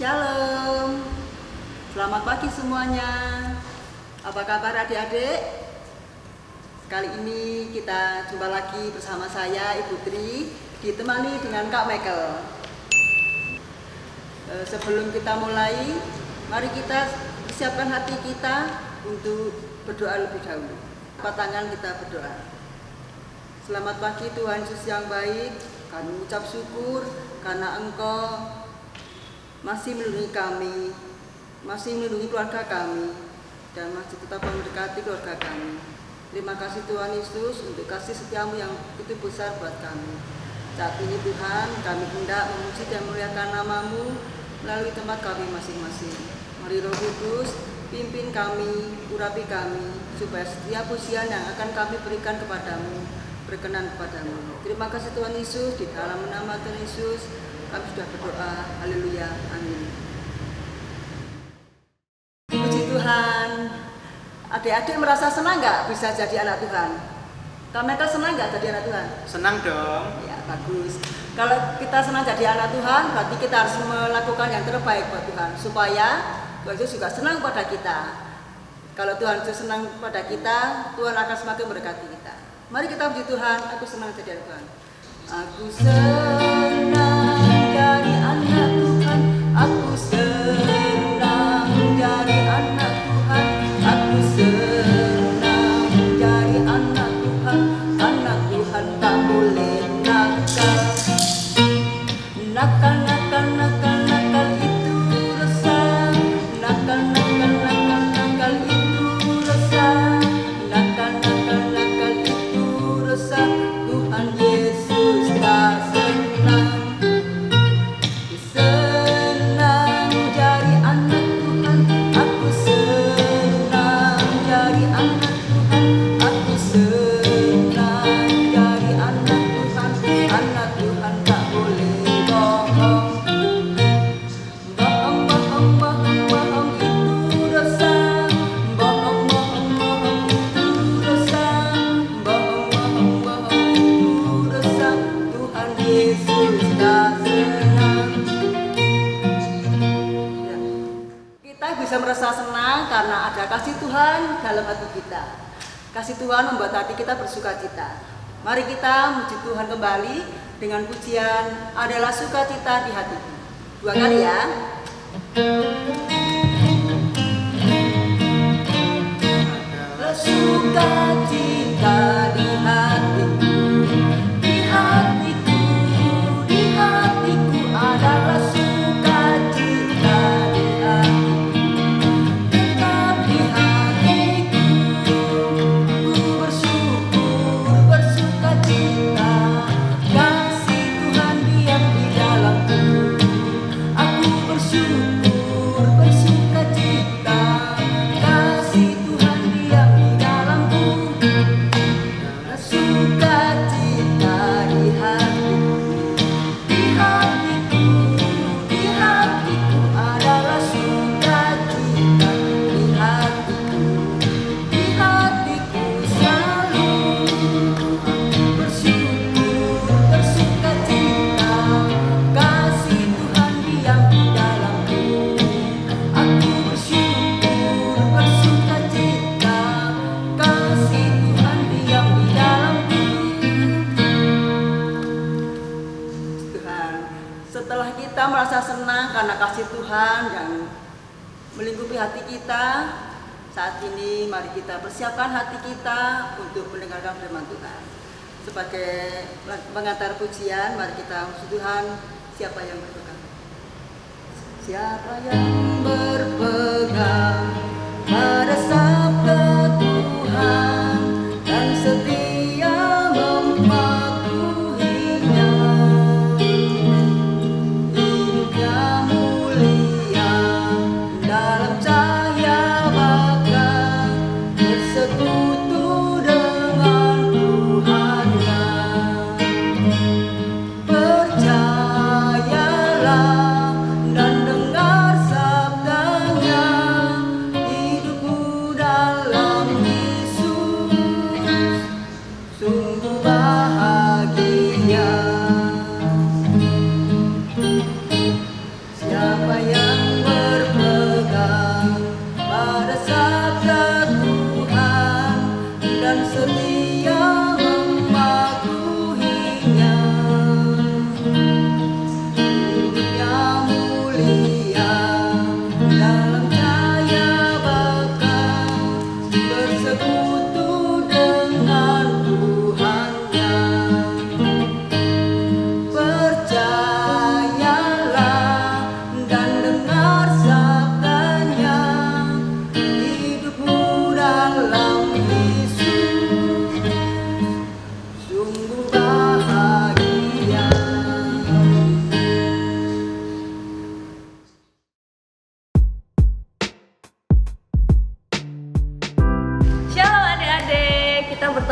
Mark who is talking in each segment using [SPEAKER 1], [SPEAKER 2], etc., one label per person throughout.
[SPEAKER 1] Shalom, selamat pagi semuanya. Apa kabar adik-adik? Kali ini kita jumpa lagi bersama saya Ibu Tri, ditemani dengan Kak Michael. Sebelum kita mulai, mari kita siapkan hati kita untuk berdoa lebih dahulu. Angkat tangan, kita berdoa. Selamat pagi Tuhan Yesus yang baik, kami ucap syukur karena Engkau masih melindungi kami, masih melindungi keluarga kami, dan masih tetap mendekati keluarga kami. Terima kasih Tuhan Yesus untuk kasih setiamu yang begitu besar buat kami. Saat ini Tuhan, kami hendak memuji dan memuliakan namamu melalui tempat kami masing-masing. Mari Roh Kudus, pimpin kami, urapi kami, supaya setiap pujian yang akan kami berikan kepadamu berkenan kepadamu. Terima kasih Tuhan Yesus, di dalam nama Tuhan Yesus kami sudah berdoa. Haleluya, amin. Puji Tuhan. Adik-adik merasa senang nggak bisa jadi anak Tuhan? Kamu senang nggak jadi anak Tuhan?
[SPEAKER 2] Senang dong.
[SPEAKER 1] Ya, bagus. Kalau kita senang jadi anak Tuhan, berarti kita harus melakukan yang terbaik buat Tuhan, supaya Tuhan Yesus juga senang pada kita. Kalau Tuhan Yesus senang pada kita, Tuhan akan semakin memberkati kita. Mari kita puji Tuhan. Aku senang jadi anak Tuhan. Aku senang jadi anak Tuhan. Aku senang jadi anak Tuhan. Aku senang jadi anak Tuhan. Anak Tuhan tak boleh nakal. Nakal, nakal, nakal, nakal itu resah. Nakal, nakal, nakal, nakal itu resah. Nakal, nakal, nakal itu resah. Tuhan Yesus tak senang. Senang jadi anak Tuhan. Aku senang jadi anak Tuhan. Aku senang jadi anak Tuhan. Anak Tuhan tak boleh bohong. Bohong, bohong, bohong, bohong itu dosa. Bohong, bohong, bohong itu dosa. Bohong, bohong, bohong itu dosa. Tuhan Yesus tak senang. Ya. Kita bisa merasa senang karena ada kasih Tuhan dalam hati kita. Kasih Tuhan membuat hati kita bersukacita. Mari kita muji Tuhan kembali dengan pujian Adalah Sukacita di Hatiku. 2 kali ya. Adalah sukacita di hatiku, di hatiku, di hatiku. Adalah sukacita di hatiku, tetap di hatiku. Ku bersyukur, bersukacita. Kasih Tuhan diam di dalamku. Aku bersyukur, bersukacita. Kasih Tuhan diam di dalamku. Sukacita di hatiku, di hatiku, di hatiku. Adalah sukacita di hatiku, di hatiku selalu. Bersyukur, bersukacita. Kasih Tuhan diam di dalamku. Aku bersyukur, bersukacita. Kasih Tuhan diam di dalamku. Tuhan, setelah kita merasa senang karena kasih Tuhan yang melingkupi hati kita, saat ini mari kita persiapkan hati kita untuk mendengarkan firman Tuhan. Sebagai pengantar pujian, mari kita muji Tuhan. Siapa yang berpegang? Siapa yang berpegang pada sabda Tuhan dan setia mematuhinya, hidupnya mulia dalam cahaya bakat, bersekutu dengan Tuhannya. Percayalah dan dengar sabda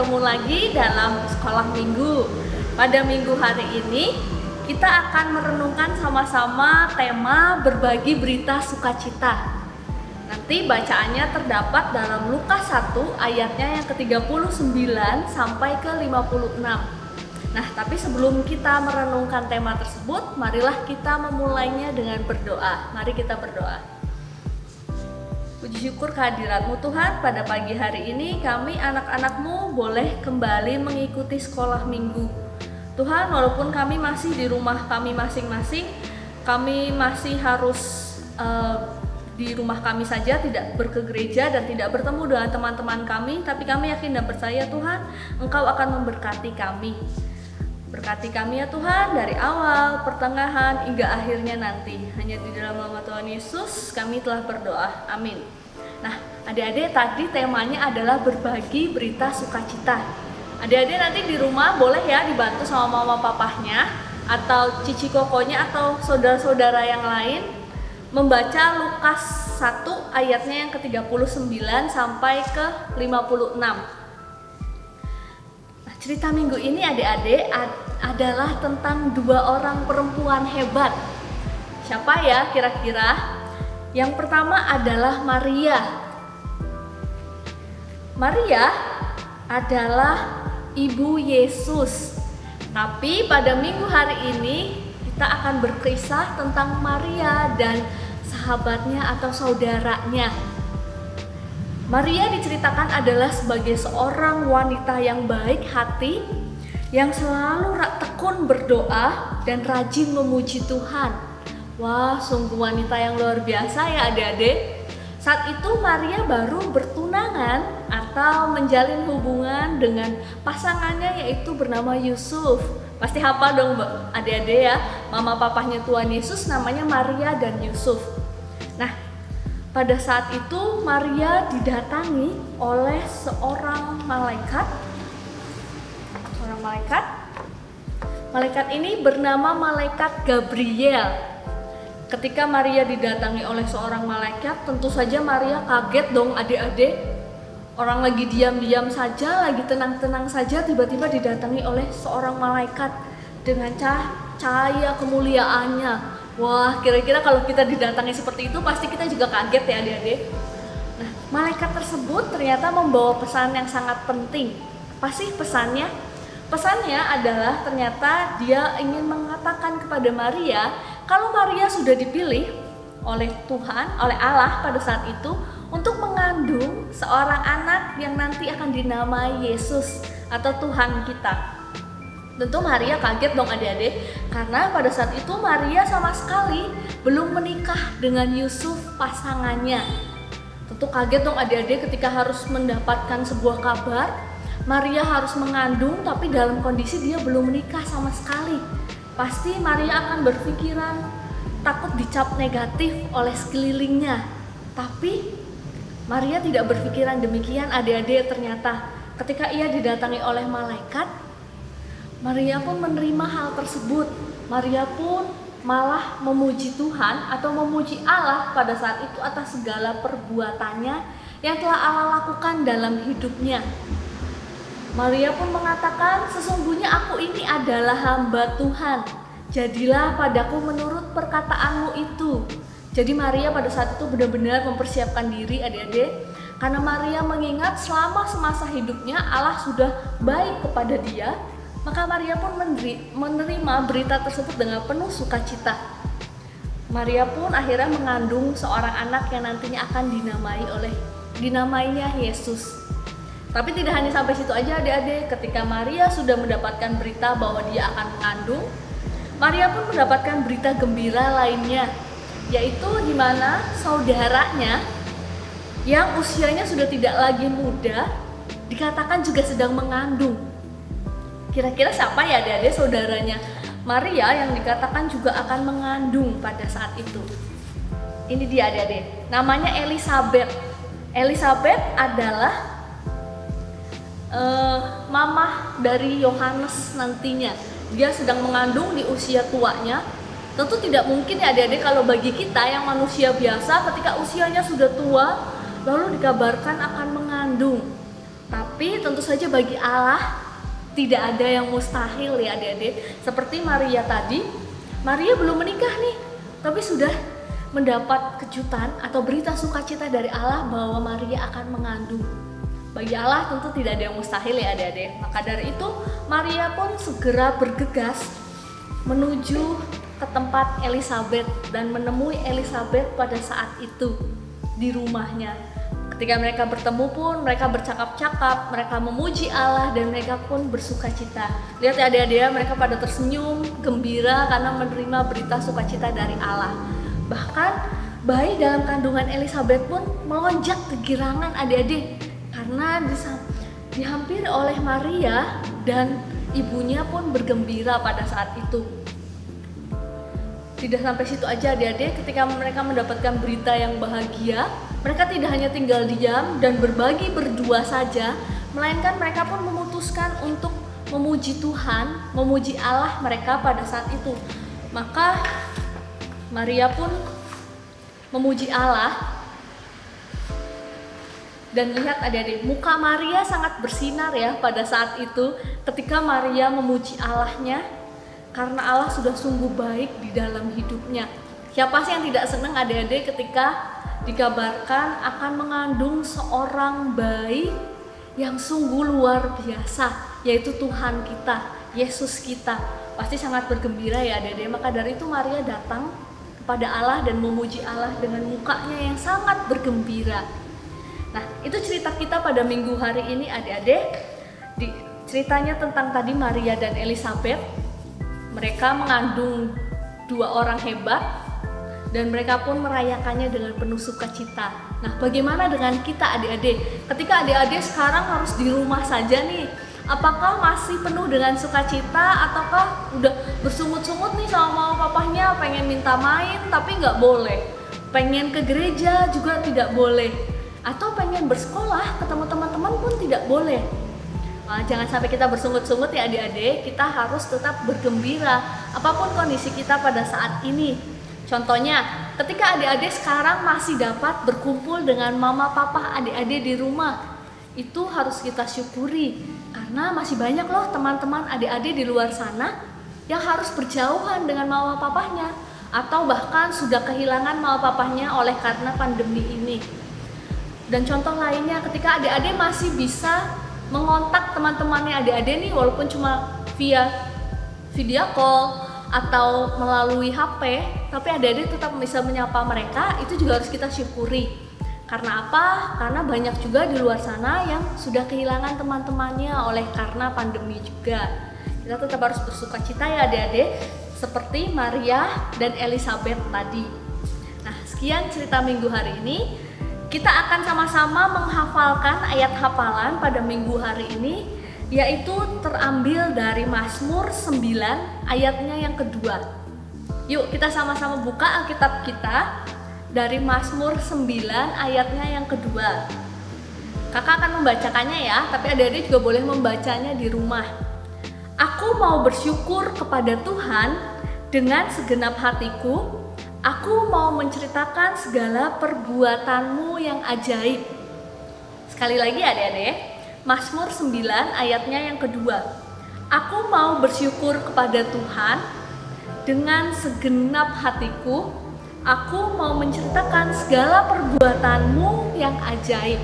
[SPEAKER 2] bertemu lagi dalam sekolah minggu. Pada minggu hari ini kita akan merenungkan sama-sama tema berbagi berita sukacita. Nanti bacaannya terdapat dalam Lukas 1 ayatnya yang ke-39 sampai ke-56. Nah, tapi sebelum kita merenungkan tema tersebut, marilah kita memulainya dengan berdoa. Mari kita berdoa. Puji syukur kehadirat-Mu Tuhan, pada pagi hari ini kami anak-anak-Mu boleh kembali mengikuti sekolah minggu. Tuhan, walaupun kami masih di rumah kami masing-masing, kami masih harus di rumah kami saja, tidak ke gereja dan tidak bertemu dengan teman-teman kami, tapi kami yakin dan percaya Tuhan, Engkau akan memberkati kami. Berkati kami ya Tuhan, dari awal, pertengahan, hingga akhirnya nanti. Hanya di dalam nama Tuhan Yesus kami telah berdoa. Amin. Nah, adik-adik, tadi temanya adalah berbagi berita sukacita. Adik-adik nanti di rumah boleh ya dibantu sama mama papahnya, atau cici kokonya, atau saudara-saudara yang lain, membaca Lukas 1 ayatnya yang ke-39 sampai ke-56. Cerita minggu ini adik-adik adalah tentang dua orang perempuan hebat. Siapa ya kira-kira? Yang pertama adalah Maria. Maria adalah ibu Yesus. Tapi pada minggu hari ini kita akan berkisah tentang Maria dan sahabatnya atau saudaranya. Maria diceritakan adalah sebagai seorang wanita yang baik hati, yang selalu tekun berdoa dan rajin memuji Tuhan. Wah, sungguh wanita yang luar biasa ya adik-adik. Saat itu Maria baru bertunangan atau menjalin hubungan dengan pasangannya, yaitu bernama Yusuf. Pasti hafal dong adik-adik ya, mama papahnya Tuhan Yesus namanya Maria dan Yusuf. Nah, pada saat itu Maria didatangi oleh seorang malaikat. Malaikat ini bernama malaikat Gabriel. Ketika Maria didatangi oleh seorang malaikat, tentu saja Maria kaget dong adik-adik. Orang lagi diam-diam saja, lagi tenang-tenang saja, tiba-tiba didatangi oleh seorang malaikat dengan cahaya kemuliaannya. Wah, kira-kira kalau kita didatangi seperti itu pasti kita juga kaget ya adik-adik. Nah, malaikat tersebut ternyata membawa pesan yang sangat penting. Apa sih pesannya? Pesannya adalah ternyata dia ingin mengatakan kepada Maria kalau Maria sudah dipilih oleh Tuhan, oleh Allah pada saat itu untuk mengandung seorang anak yang nanti akan dinamai Yesus atau Tuhan kita. Tentu Maria kaget dong adik-adik, karena pada saat itu Maria sama sekali belum menikah dengan Yusuf pasangannya. Tentu kaget dong adik-adik ketika harus mendapatkan sebuah kabar Maria harus mengandung tapi dalam kondisi dia belum menikah sama sekali. Pasti Maria akan berpikiran takut dicap negatif oleh sekelilingnya. Tapi Maria tidak berpikiran demikian adik-adik. Ternyata ketika ia didatangi oleh malaikat, Maria pun menerima hal tersebut. Maria pun malah memuji Tuhan atau memuji Allah pada saat itu atas segala perbuatannya yang telah Allah lakukan dalam hidupnya. Maria pun mengatakan, sesungguhnya aku ini adalah hamba Tuhan. Jadilah padaku menurut perkataanmu itu. Jadi Maria pada saat itu benar-benar mempersiapkan diri adik-adik. Karena Maria mengingat selama semasa hidupnya Allah sudah baik kepada dia. Maka Maria pun menerima berita tersebut dengan penuh sukacita. Maria pun akhirnya mengandung seorang anak yang nantinya akan dinamainya Yesus. Tapi tidak hanya sampai situ aja adik-adik. Ketika Maria sudah mendapatkan berita bahwa dia akan mengandung, Maria pun mendapatkan berita gembira lainnya, yaitu di mana saudaranya yang usianya sudah tidak lagi muda dikatakan juga sedang mengandung. Kira-kira siapa ya adik-adik saudaranya Maria yang dikatakan juga akan mengandung pada saat itu? Ini dia adik-adik, namanya Elisabeth. Elisabeth adalah mamah dari Yohanes nantinya. Dia sedang mengandung di usia tuanya. Tentu tidak mungkin ya adik-adik kalau bagi kita yang manusia biasa ketika usianya sudah tua lalu dikabarkan akan mengandung. Tapi tentu saja bagi Allah tidak ada yang mustahil ya adik-adik. Seperti Maria tadi, Maria belum menikah nih, tapi sudah mendapat kejutan atau berita sukacita dari Allah bahwa Maria akan mengandung. Bagi Allah tentu tidak ada yang mustahil ya adik-adik. Maka dari itu Maria pun segera bergegas menuju ke tempat Elizabeth dan menemui Elizabeth pada saat itu di rumahnya. Ketika mereka bertemu pun mereka bercakap-cakap, mereka memuji Allah dan mereka pun bersukacita. Lihat ya adik-adik, mereka pada tersenyum, gembira karena menerima berita sukacita dari Allah. Bahkan bayi dalam kandungan Elizabeth pun melonjak kegirangan adik-adik karena dihampiri oleh Maria dan ibunya pun bergembira pada saat itu. Tidak sampai situ aja adik-adik, ketika mereka mendapatkan berita yang bahagia, mereka tidak hanya tinggal diam dan berbagi berdua saja, melainkan mereka pun memutuskan untuk memuji Tuhan, memuji Allah mereka pada saat itu. Maka Maria pun memuji Allah. Dan lihat adik-adik, muka Maria sangat bersinar ya pada saat itu ketika Maria memuji Allahnya, karena Allah sudah sungguh baik di dalam hidupnya. Siapa sih yang tidak senang adik-adik ketika dikabarkan akan mengandung seorang bayi yang sungguh luar biasa, yaitu Tuhan kita, Yesus kita. Pasti sangat bergembira ya adik-adik. Maka dari itu Maria datang kepada Allah dan memuji Allah dengan mukanya yang sangat bergembira. Nah, itu cerita kita pada minggu hari ini adik-adik. Ceritanya tentang tadi Maria dan Elizabeth. Mereka mengandung 2 orang hebat dan mereka pun merayakannya dengan penuh sukacita. Nah, bagaimana dengan kita adik-adik? Ketika adik-adik sekarang harus di rumah saja nih, apakah masih penuh dengan sukacita ataukah udah bersungut-sungut nih sama mama papahnya, pengen minta main tapi nggak boleh, pengen ke gereja juga tidak boleh, atau pengen bersekolah ketemu teman-teman pun tidak boleh? Nah, jangan sampai kita bersungut-sungut ya adik-adik, kita harus tetap bergembira apapun kondisi kita pada saat ini. Contohnya, ketika adik-adik sekarang masih dapat berkumpul dengan mama papa adik-adik di rumah, itu harus kita syukuri karena masih banyak loh teman-teman adik-adik di luar sana yang harus berjauhan dengan mama papahnya atau bahkan sudah kehilangan mama papahnya oleh karena pandemi ini. Dan contoh lainnya, ketika adik-adik masih bisa mengontak teman-temannya adik-adik nih walaupun cuma via video call atau melalui HP, tapi adik-adik tetap bisa menyapa mereka, itu juga harus kita syukuri. Karena apa? Karena banyak juga di luar sana yang sudah kehilangan teman-temannya oleh karena pandemi juga. Kita tetap harus bersukacita ya adik-adik, seperti Maria dan Elizabeth tadi. Nah, sekian cerita minggu hari ini. Kita akan sama-sama menghafalkan ayat hafalan pada minggu hari ini, yaitu terambil dari Mazmur 9 ayatnya yang kedua. Yuk kita sama-sama buka Alkitab kita dari Mazmur 9 ayatnya yang kedua. Kakak akan membacakannya ya, tapi adik-adik juga boleh membacanya di rumah. Aku mau bersyukur kepada Tuhan dengan segenap hatiku. Aku mau menceritakan segala perbuatanmu yang ajaib. Sekali lagi adik-adik, Mazmur 9 ayatnya yang kedua. Aku mau bersyukur kepada Tuhan dengan segenap hatiku. Aku mau menceritakan segala perbuatanmu yang ajaib.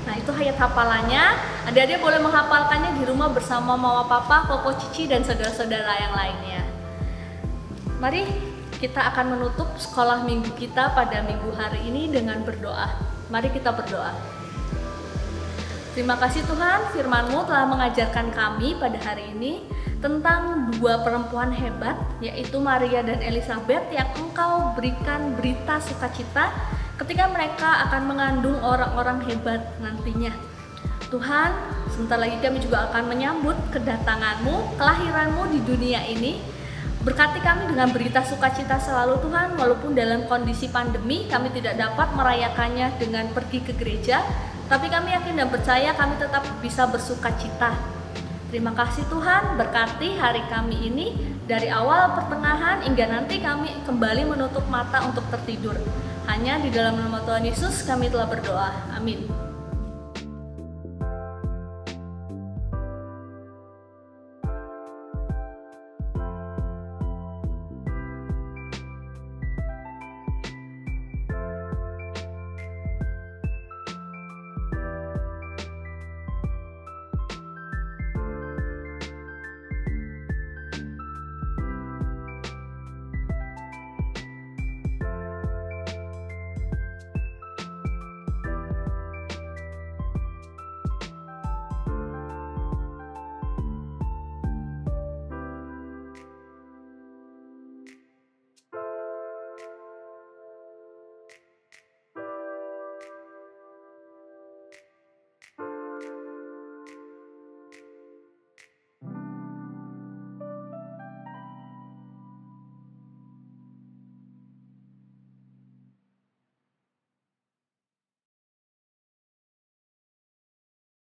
[SPEAKER 2] Nah, itu ayat hafalannya. Adik-adik boleh menghafalkannya di rumah bersama mama papa, koko cici dan saudara-saudara yang lainnya. Mari kita akan menutup sekolah minggu kita pada minggu hari ini dengan berdoa. Mari kita berdoa. Terima kasih Tuhan, firman-Mu telah mengajarkan kami pada hari ini tentang 2 perempuan hebat, yaitu Maria dan Elizabeth, yang Engkau berikan berita sukacita ketika mereka akan mengandung orang-orang hebat nantinya. Tuhan, sebentar lagi kami juga akan menyambut kedatangan-Mu, kelahiran-Mu di dunia ini. Berkati kami dengan berita sukacita selalu Tuhan, walaupun dalam kondisi pandemi kami tidak dapat merayakannya dengan pergi ke gereja, tapi kami yakin dan percaya kami tetap bisa bersukacita. Terima kasih Tuhan, berkati hari kami ini dari awal pertengahan hingga nanti kami kembali menutup mata untuk tertidur. Hanya di dalam nama Tuhan Yesus kami telah berdoa. Amin.